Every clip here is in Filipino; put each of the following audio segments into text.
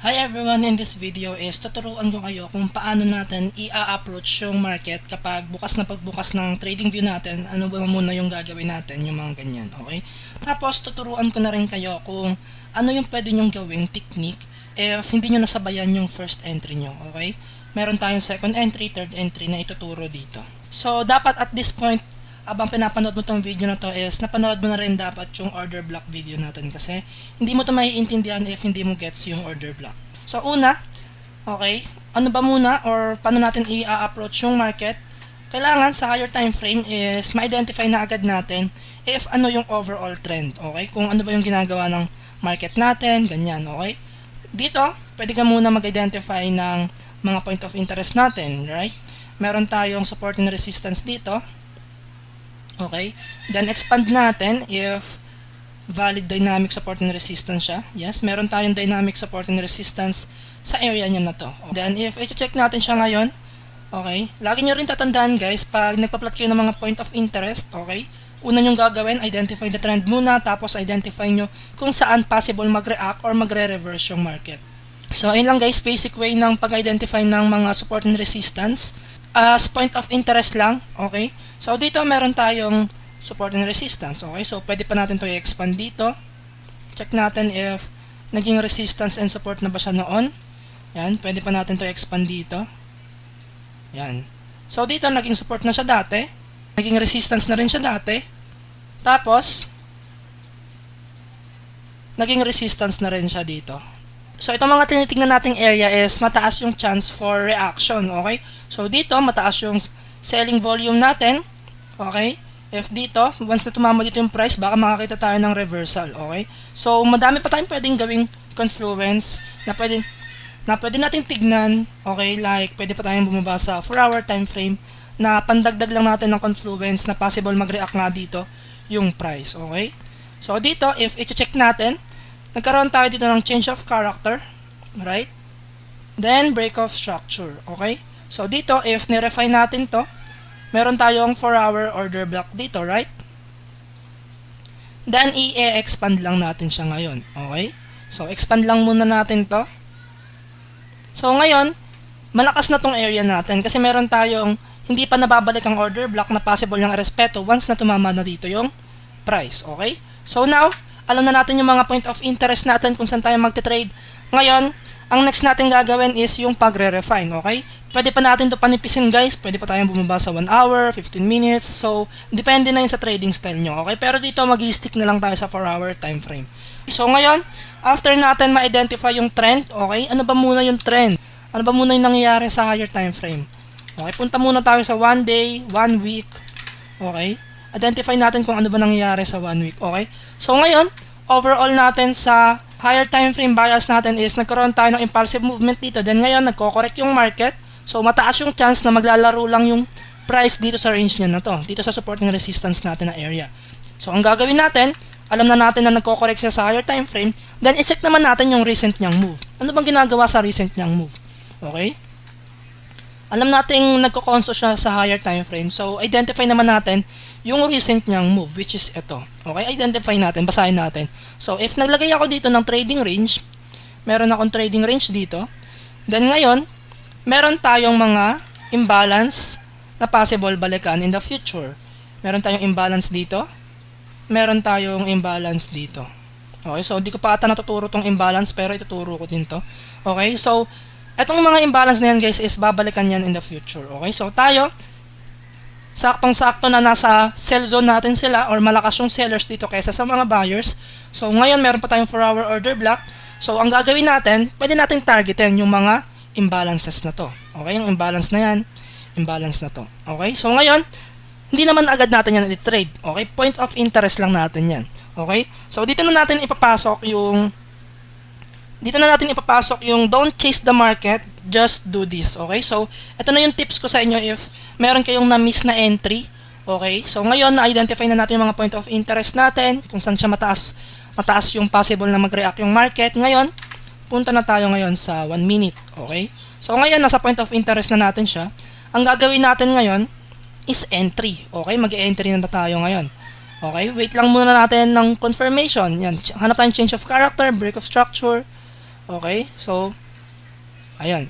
Hi everyone, in this video is tuturuan ko kayo kung paano natin i-approach yung market kapag bukas na pagbukas ng trading view natin, ano ba muna yung gagawin natin, yung mga ganyan, okay? Tapos tuturuan ko na rin kayo kung ano yung pwede nyong gawing technique if hindi nyo nasabayan yung first entry nyo, okay? Meron tayong second entry, third entry na ituturo dito. So dapat at this point, abang pinapanood mo tong video na to is napanood mo na rin dapat yung order block video natin kasi hindi mo to maiintindihan if hindi mo gets yung order block. So una, okay, ano ba muna or paano natin i-approach yung market? Kailangan sa higher time frame is ma-identify na agad natin if ano yung overall trend, okay? Kung ano ba yung ginagawa ng market natin, ganyan, okay? Dito, pwede ka muna mag-identify ng mga point of interest natin, right? Meron tayong support and resistance dito. Okay, then expand natin if valid dynamic support and resistance siya. Yes, meron tayong dynamic support and resistance sa area niya na to. Then if i-check natin siya ngayon, okay, lagi nyo rin tatandaan guys, pag nagpa-plot kayo ng mga point of interest, okay, una nyong gagawin, identify the trend muna, tapos identify nyo kung saan possible mag-react or magre-reverse yung market. So ayun lang guys, basic way ng pag-identify ng mga support and resistance as point of interest lang, okay? So dito meron tayong support and resistance, okay? So pwede pa natin to i-expand dito. Check natin if naging resistance and support na ba siya noon. Yan, pwede pa natin to i-expand dito. Yan. So dito naging support na siya dati. Naging resistance na rin siya dati. Tapos naging resistance na rin siya dito. So, itong mga tinitingnan nating area is mataas yung chance for reaction, okay? So, dito, mataas yung selling volume natin, okay? If dito, once na tumama dito yung price, baka makakita tayo ng reversal, okay? So, madami pa tayong pwedeng gawing confluence na pwede nating tignan, okay? Like, pwede pa tayong bumaba sa 4-hour time frame na pandagdag lang natin ng confluence na possible mag-react nga dito yung price, okay? So, dito, if i-check natin, nagkaroon tayo dito ng change of character, right? Then, break of structure, okay? So, dito, if nirefine natin to, meron tayong 4-hour order block dito, right? Then, i-expand lang natin siya ngayon, okay? So, expand lang muna natin to. So, ngayon, malakas na tong area natin kasi meron tayong hindi pa nababalik ang order block na possible yung respeto once na tumama na dito yung price, okay? So, now, alam na natin yung mga point of interest natin kung saan tayo magte-trade. Ngayon, ang next natin gagawin is yung pagre-refine, okay? Pwede pa natin to panipisin guys, pwede pa tayong bumaba sa 1 hour, 15 minutes, so depende na yun sa trading style nyo, okay? Pero dito mag-i-stick na lang tayo sa 4-hour time frame. So ngayon, after natin ma-identify yung trend, okay? Ano ba muna yung trend? Ano ba muna yung nangyayari sa higher time frame? Okay, punta muna tayo sa 1 day, 1 week, okay? Identify natin kung ano ba nangyayari sa 1 week, okay? So ngayon, overall natin sa higher time frame bias natin is nagkaroon tayo ng impulsive movement dito. Then ngayon, nagko-correct yung market. So mataas yung chance na maglalaro lang yung price dito sa range niya na to. Dito sa support and resistance natin na area. So ang gagawin natin, alam na natin na nagko-correct siya sa higher time frame. Then i-check naman natin yung recent niyang move. Ano bang ginagawa sa recent niyang move? Okay? Alam nating nagko-conso siya sa higher time frame. So identify naman natin yung recent niyang move, which is ito. Okay, identify natin, basahin natin. So, if naglagay ako dito ng trading range, meron akong trading range dito. Then ngayon, meron tayong mga imbalance na possible balikan in the future. Meron tayong imbalance dito. Meron tayong imbalance dito. Okay, so di ko pa ata natuturo tong imbalance, pero ituturo ko din to. Okay, so, etong mga imbalance na yan guys is babalikan yan in the future. Okay, so tayo, saktong-sakto na nasa sell zone natin sila or malakas yung sellers dito kaysa sa mga buyers. So, ngayon meron pa tayong 4-hour order block. So, ang gagawin natin, pwede natin targetin yung mga imbalances na to. Okay, yung imbalance na yan, imbalance na to. Okay, so ngayon, hindi naman agad natin yan i-trade. Okay, point of interest lang natin yan. Okay, so dito na natin ipapasok yung don't chase the market, just do this. Okay, so ito na yung tips ko sa inyo if meron kayong na-miss na entry. Okay, so ngayon na-identify na natin yung mga point of interest natin, kung saan siya mataas yung possible na mag-react yung market. Ngayon, punta na tayo ngayon sa 1 minute. Okay, so ngayon nasa point of interest na natin siya. Ang gagawin natin ngayon is entry. Okay, mag-entry na tayo ngayon. Okay, wait lang muna natin ng confirmation. Yan, hanap tayong change of character, break of structure. Okay? So, ayan.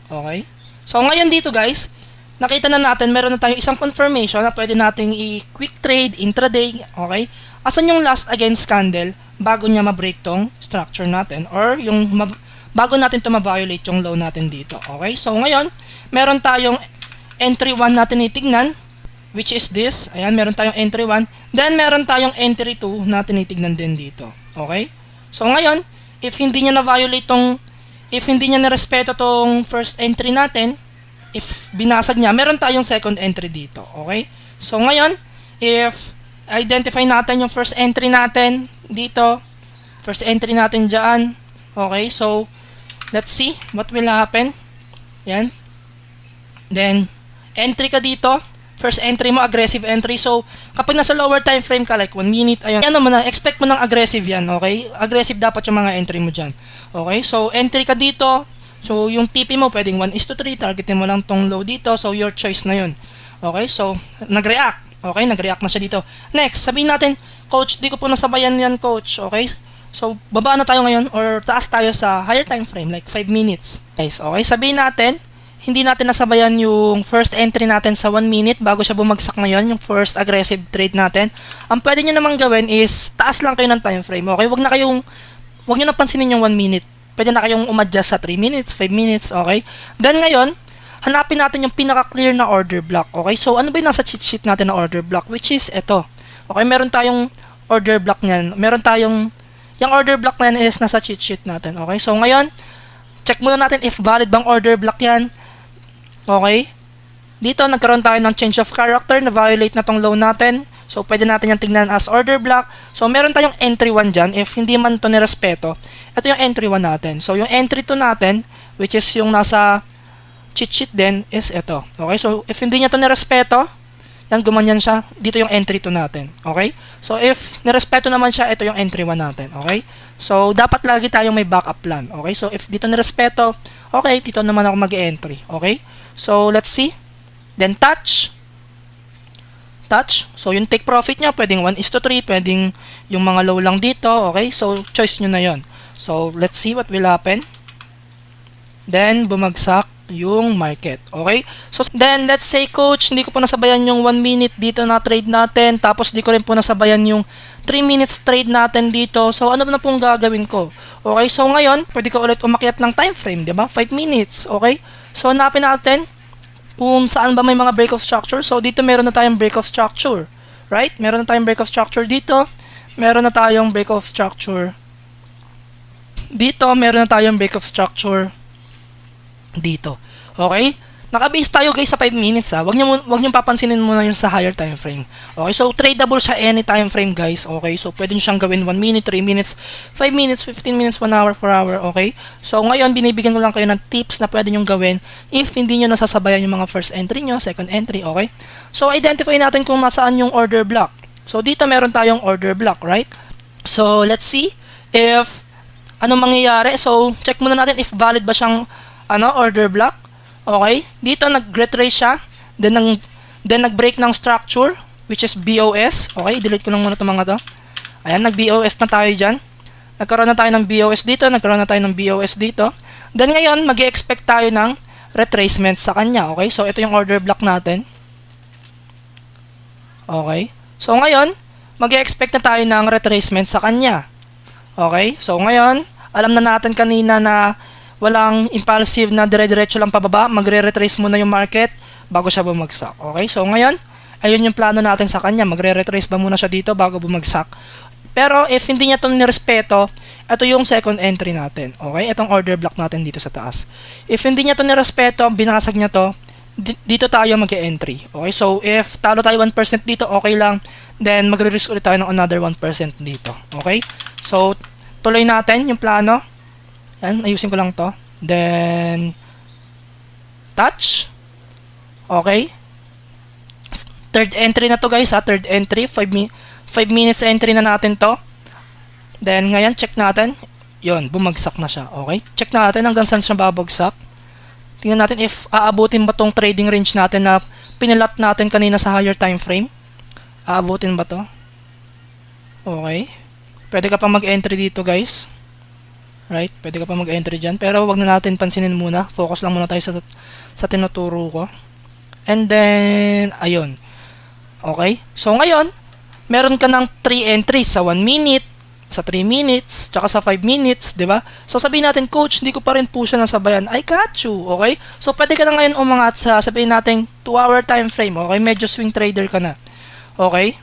Okay? So, ngayon dito guys, nakita na natin, meron na tayong isang confirmation na pwede nating i-quick trade, intraday, okay? Asan yung last against candle bago niya ma-break tong structure natin or yung bago natin to ma-violate yung low natin dito, okay? So, ngayon, meron tayong entry 1 natin itignan, which is this. Ayan, meron tayong entry 1. Then, meron tayong entry 2 na tinitignan din dito. Okay? So, ngayon, if hindi niya na-violate if hindi niya na-respeto tong first entry natin, if binasag niya, meron tayong second entry dito. Okay? So, ngayon, if identify natin yung first entry natin dito, first entry natin dyan. Okay? So, let's see what will happen. Yan. Then, entry ka dito. First entry mo, aggressive entry. So, kapag nasa lower time frame ka, like 1 minute, ayun, ano mo na, expect mo ng aggressive yan, okay? Aggressive dapat yung mga entry mo dyan. Okay? So, entry ka dito. So, yung TP mo, pwedeng 1:3, targetin mo lang tong low dito. So, your choice na yun. Okay? So, nag-react. Okay? Nag-react na siya dito. Next, sabihin natin, coach, di ko po nasabayan yan, coach. Okay? So, baba na tayo ngayon or taas tayo sa higher time frame, like 5 minutes. Guys, okay? Sabihin natin, hindi natin nasabayan yung first entry natin sa 1 minute bago siya bumagsak na yon, yung first aggressive trade natin. Ang pwede nyo naman gawin is taas lang kayo ng time frame. Okay? Wag nyo na pansinin yung 1 minute. Pwede na kayong umadjust sa 3 minutes, 5 minutes. Okay? Then ngayon, hanapin natin yung pinaka-clear na order block. Okay? So, ano ba yung nasa cheat sheet natin na order block? Which is ito. Okay? Meron tayong order block niyan. Yung order block na yan is nasa cheat sheet natin. Okay? So, ngayon, check muna natin if valid bang order block yan. Okay? Dito, nagkaroon tayo ng change of character na violate na tong low natin. So, pwede natin yung tignan as order block. So, meron tayong entry 1 dyan. If hindi man ito nirespeto, ito yung entry 1 natin. So, yung entry 2 natin, which is yung nasa cheat sheet din, is ito. Okay? So, if hindi niya ito nirespeto, yan, gumanyan siya. Dito yung entry 2 natin. Okay? So, if nirespeto naman siya, ito yung entry 1 natin. Okay? So, dapat lagi tayong may backup plan. Okay? So, if dito nirespeto, okay, dito naman ako mag-entry. Okay? So, let's see. Then, touch. Touch. So, yung take profit niya, pwedeng 1:3, pwedeng yung mga low lang dito. Okay? So, choice nyo na yon. So, let's see what will happen. Then, bumagsak yung market. Okay? So, then, let's say, coach, hindi ko po nasabayan yung 1 minute dito na trade natin. Tapos, di ko rin po nasabayan yung 3 minutes trade natin dito. So, ano na pong gagawin ko? Okay? So, ngayon, pwede ko ulit umakyat ng time frame. Diba? 5 minutes. Okay? So, hanapin natin kung saan ba may mga break of structure. So, dito meron na tayong break of structure. Right? Meron na tayong break of structure dito. Meron na tayong break of structure dito. Meron na tayong break of structure dito. Okay? Naka-base tayo guys sa 5 minutes ha. Wag niyo papansinin muna yung sa higher time frame. Okay? So, tradable siya any time frame guys. Okay? So, pwede nyo siyang gawin 1 minute, 3 minutes, 5 minutes, 15 minutes, 1 hour, 4 hour. Okay? So, ngayon, binibigyan ko lang kayo ng tips na pwede nyo gawin if hindi nyo nasasabayan yung mga first entry nyo, second entry. Okay? So, identify natin kung nasaan yung order block. So, dito meron tayong order block, right? So, let's see if anong mangyayari. So, check muna natin if valid ba siyang order block. Okay? Dito nag-retrace siya. Then nag-break ng structure, which is BOS. Okay? Delete ko lang muna itong mga to. Ayan, nag-BOS na tayo dyan. Nagkaroon na tayo ng BOS dito. Nagkaroon na tayo ng BOS dito. Then ngayon, mag-expect tayo ng retracement sa kanya. Okay? So, ito yung order block natin. Okay? So, ngayon, mag-expect na tayo ng retracement sa kanya. Okay? So, ngayon, alam na natin kanina na walang impulsive na dire-diretso lang pababa, magre-retrace muna yung market bago siya bumagsak. Okay? So, ngayon, ayun yung plano natin sa kanya. Magre-retrace ba muna siya dito bago bumagsak? Pero, if hindi niya ito nirespeto, ito yung second entry natin. Okay? Itong order block natin dito sa taas. If hindi niya ito nirespeto, binasag niya to, dito tayo mag-entry. Okay? So, if talo tayo 1% dito, okay lang. Then, magre-risk ulit tayo ng another 1% dito. Okay? So, tuloy natin yung plano. Yan, ayusin ko lang to. Then, touch. Okay. Third entry na to guys ha. Third entry. 5 minutes entry na natin to. Then, ngayon, check natin. Yun, bumagsak na siya. Okay. Check natin hanggang saan siya babagsak. Tingnan natin if aabutin ba tong trading range natin na pinilat natin kanina sa higher time frame. Aabutin ba to? Okay. Pwede ka pang mag-entry dito guys. Right? Pwede ka pa mag-entry dyan. Pero wag na natin pansinin muna. Focus lang muna tayo sa tinuturo ko. And then, ayun. Okay? So, ngayon, meron ka ng 3 entries sa 1 minute, sa 3 minutes, tsaka sa 5 minutes, di ba? So, sabihin natin, coach, hindi ko pa rin po siya nasabayan. I got you, okay? So, pwede ka na ngayon umangat sa, sabihin natin, 2-hour time frame, okay? Medyo swing trader ka na. Okay?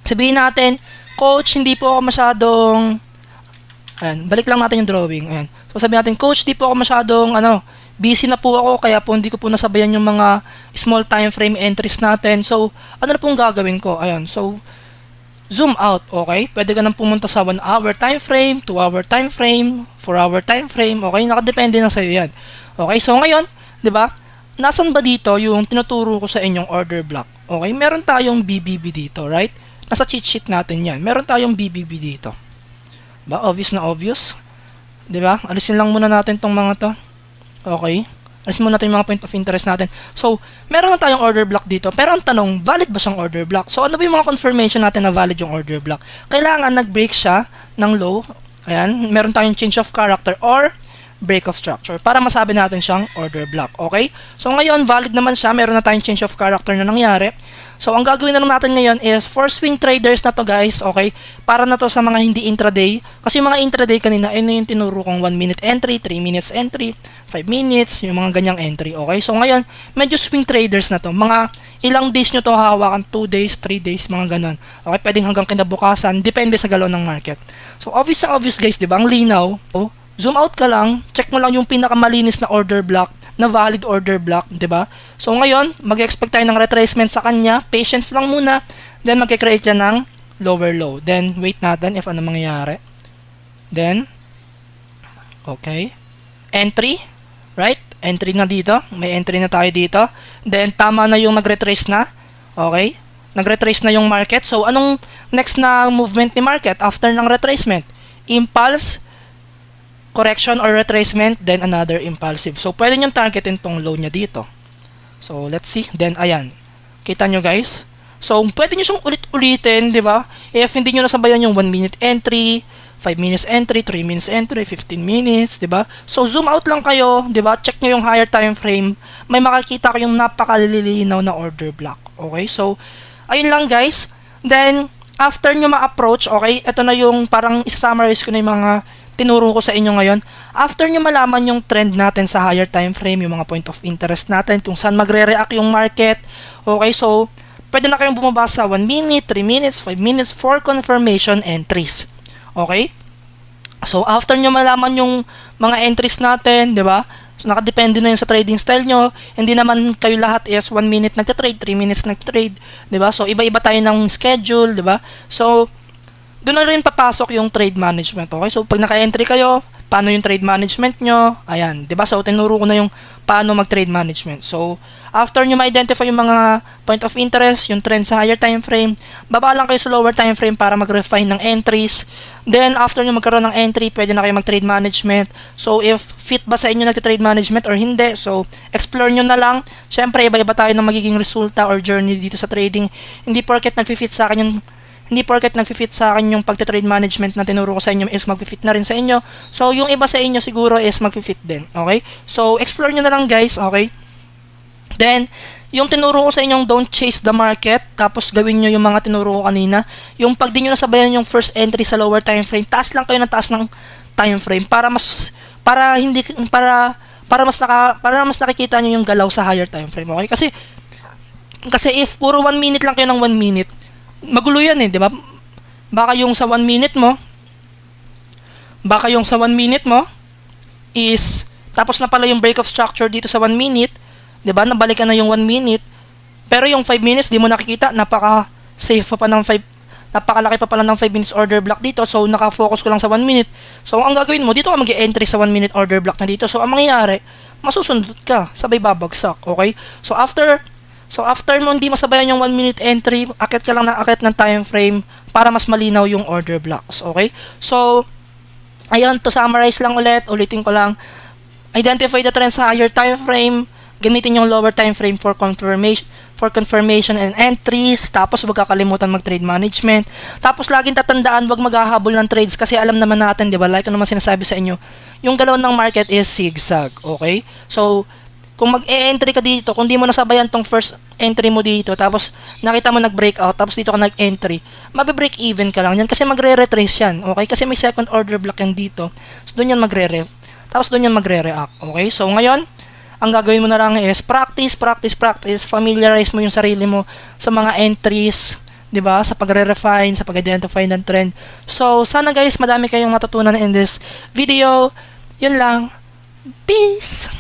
Sabihin natin, coach, hindi po ako masyadong, ayan, balik lang natin yung drawing, ayan. So, sabihin natin, coach, hindi po ako masyadong, busy na po ako, kaya po hindi ko po nasabayan yung mga small time frame entries natin. So, ano na pong gagawin ko? Ayan, so, zoom out, okay? Pwede ka nang pumunta sa 1-hour time frame, 2-hour time frame, 4-hour time frame, okay? Nakadepende na sa'yo yan. Okay, so ngayon, di ba, nasan ba dito yung tinuturo ko sa inyong order block? Okay, meron tayong BBB dito, right? Nasa cheat sheet natin yan. Meron tayong BBB dito. Ba, obvious na obvious. Di ba? Alisin lang muna natin tong mga to. Okay? Alisin muna natin yung mga point of interest natin. So, meron na tayong order block dito. Pero ang tanong, valid ba siyang order block? So, ano ba yung mga confirmation natin na valid yung order block? Kailangan nag-break siya ng low. Ayan, meron tayong change of character or break of structure para masabi natin siyang order block. Okay? So, ngayon, valid naman siya. Meron na tayong change of character na nangyari. So, ang gagawin na lang natin ngayon is for swing traders na to guys, okay? Para na to sa mga hindi intraday. Kasi yung mga intraday kanina, ano yung tinuro kong 1 minute entry, 3 minutes entry, 5 minutes, yung mga ganyang entry, okay? So, ngayon, medyo swing traders na to. Mga ilang days nyo to hawakan, 2 days, 3 days, mga ganon. Okay, pwedeng hanggang kinabukasan, depende sa galaw ng market. So, obvious na obvious guys, di ba? Ang linaw, zoom out ka lang, check mo lang yung pinakamalinis na order block, na valid order block, 'di ba? So ngayon, mag-expect tayo ng retracement sa kanya, patience lang muna, then magke-create siya ng lower low. Then wait natin if ano mangyayari. Then okay. Entry, right? Entry na dito, may entry na tayo dito. Then tama na yung nag-retrace na. Okay? Nag-retrace na yung market. So anong next na movement ni market after ng retracement? Impulse, correction or retracement, then another impulsive. So, pwede nyo targetin tong low niya dito. So, let's see. Then, ayan. Kita nyo guys? So, pwede nyo siyang ulit-ulitin, di ba? If hindi nyo nasabayan yung 1 minute entry, 5 minutes entry, 3 minutes entry, 15 minutes, di ba? So, zoom out lang kayo, di ba? Check nyo yung higher time frame. May makikita kayong napakalilinaw na order block. Okay? So, ayun lang guys. Then, after nyo ma-approach, okay, ito na yung parang isa-summarize ko na yung mga tinuro ko sa inyo ngayon. After nyo malaman yung trend natin sa higher time frame, yung mga point of interest natin, kung saan magre-react yung market, okay, so, pwede na kayong bumaba sa 1 minute, 3 minutes, 5 minutes for confirmation entries. Okay? So, after nyo malaman yung mga entries natin, di ba? So, nakadepende na yun sa trading style nyo. Hindi naman kayo lahat is 1 minute nagtatrade, 3 minutes nagtatrade, di ba? So, iba-iba tayo ng schedule, di ba? So, doon na rin papasok yung trade management, okay? So, pag naka-entry kayo, paano yung trade management nyo? Ayan, di ba? So, tinuro ko na yung paano mag-trade management. So, after nyo ma-identify yung mga point of interest, yung trend sa higher time frame, baba lang kayo sa lower time frame para mag-refine ng entries. Then, after nyo magkaroon ng entry, pwede na kayo mag-trade management. So, if fit ba sa inyo nag-trade management or hindi, so, explore nyo na lang. Siyempre, iba-iba tayo ng magiging resulta or journey dito sa trading. Hindi porket nag-fit sa akin yung yung pagte-trade management na tinuro ko sa inyo is mag-fit na rin sa inyo. So, yung iba sa inyo siguro is mag-fit din. Okay? So, explore nyo na lang guys. Okay? Then, yung tinuro ko sa inyong don't chase the market, tapos gawin nyo yung mga tinuro ko kanina. Yung pag di nyo nasabayan yung first entry sa lower time frame, taas lang kayo ng taas ng time frame para mas nakikita nyo yung galaw sa higher time frame. Okay? Kasi if puro 1 minute lang kayo ng 1 minute, magulo yan di ba? Baka yung sa 1 minute mo is tapos na pala yung break of structure dito sa 1 minute, di ba? Nabalikan na yung 1 minute. Pero yung 5 minutes di mo nakikita, napaka-safe pa ng 5, napakalaki pa pala ng 5 minutes order block dito. So naka-focus ko lang sa 1 minute. So ang gagawin mo, dito ka mag-entry sa 1 minute order block na dito. So ang mangyayari, masusundot ka, sabay babagsak, okay? So after mo hindi masabayan yung 1 minute entry, akit ka lang na akit ng time frame para mas malinaw yung order blocks, okay? So, ayun, to summarize lang ulitin ko lang. Identify the trend sa higher time frame, gamitin yung lower time frame for for confirmation and entries. Tapos huwag kakalimutan mag-trade management. Tapos laging tatandaan, huwag maghahabol ng trades kasi alam naman natin, di ba? Like ano naman sinasabi sa inyo, yung galaw ng market is zigzag, okay? So, kung mag-e-entry ka dito, kung di mo nasabayan tong first entry mo dito, tapos nakita mo nag-breakout, tapos dito ka nag-entry, mabe-break even ka lang yan kasi magre-retrace yan, okay? Kasi may second order block yan dito. So, doon yan tapos doon yan magre-react, okay? So, ngayon, ang gagawin mo na lang is practice, familiarize mo yung sarili mo sa mga entries, 'di ba? Sa pagre-refine, sa pag-identify ng trend. So, sana guys, madami kayong matutunan in this video. Yun lang. Peace!